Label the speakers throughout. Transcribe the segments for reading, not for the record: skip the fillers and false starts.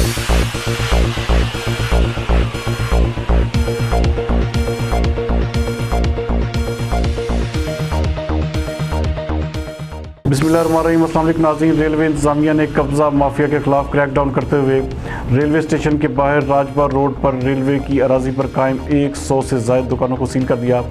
Speaker 1: बिस्मिल्लाहिर्रहमानिर्रहीम। अस्सलाम वालेकुम नाज़रीन। रेलवे इंतज़ामिया ने कब्ज़ा माफिया के खिलाफ क्रैकडाउन करते हुए रेलवे स्टेशन के बाहर राजबाग रोड पर रेलवे की अराजी पर कायम 100 से ज़ायद दुकानों को सील कर दिया।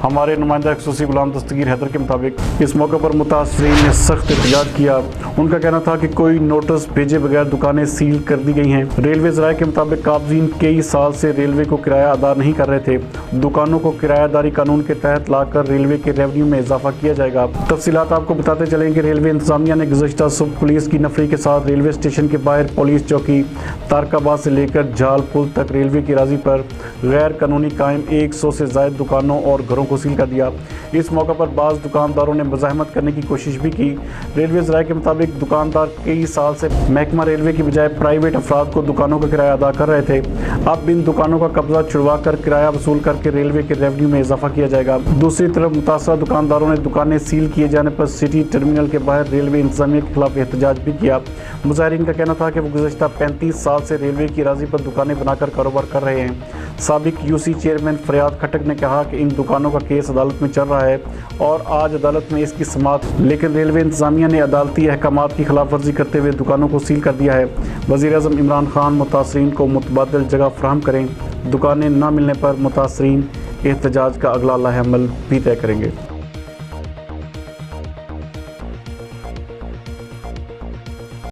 Speaker 1: हमारे नुमाइंदा खसूसी गुलाम दस्तगीर हैदर के मुताबिक इस मौके पर मुतासरीन ने सख्त एहतजाज किया। उनका कहना था कि कोई नोटिस भेजे बगैर दुकानें सील कर दी गई हैं। रेलवे ज़राए के मुताबिक काबजीन कई साल से रेलवे को किराया अदा नहीं कर रहे थे। दुकानों को किरायादारी कानून के तहत लाकर रेलवे के रेवेन्यू में इजाफा किया जाएगा। तफसीलात आपको बताते चलें कि रेलवे इंतजामिया ने गुज़श्ता सुबह पुलिस की नफरी के साथ रेलवे स्टेशन के बाहर पुलिस चौकी तारकाबाद से लेकर जाल पुल तक रेलवे की राजी पर गैर कानूनी कायम 100 से ज़ायद दुकानों और घरों को सील कर दिया। इस मौके पर बाज़ दुकानदारों ने मुज़ाहमत करने की कोशिश भी की। रेलवे ज़राए के मुताबिक दुकानदार कई साल से महकमा रेलवे की बजाय प्राइवेट अफराद को दुकानों का किराया अदा कर रहे थे। अब इन दुकानों का कब्जा छुड़वा कर किराया वसूल करके रेलवे के रेवेन्यू में इजाफा किया जाएगा। दूसरी तरफ मुतासरा दुकानदारों ने दुकानें सील किए जाने पर सिटी टर्मिनल के बाहर रेलवे इंतजामिया के खिलाफ एहतजाज भी किया। मुजाहिरीन का कहना था कि वो गुज़श्ता 35 साल से रेलवे की राजी पर दुकानें बनाकर कारोबार कर रहे हैं। साबिक यूसी चेयरमैन फरियाद खटक ने कहा कि इन दुकानों का केस अदालत में चल रहा है और आज अदालत में इसकी समाअत, लेकिन रेलवे इंतजामिया ने अदालती अहकामात की खिलाफ वर्जी करते हुए दुकानों को सील कर दिया है। वज़ीर-ए-आज़म इमरान खान मुतासरीन को मुतबादिल जगह फराहम करें। दुकानें न मिलने पर मुतासरीन एहतजाज का अगला लाहे अमल भी तय करेंगे।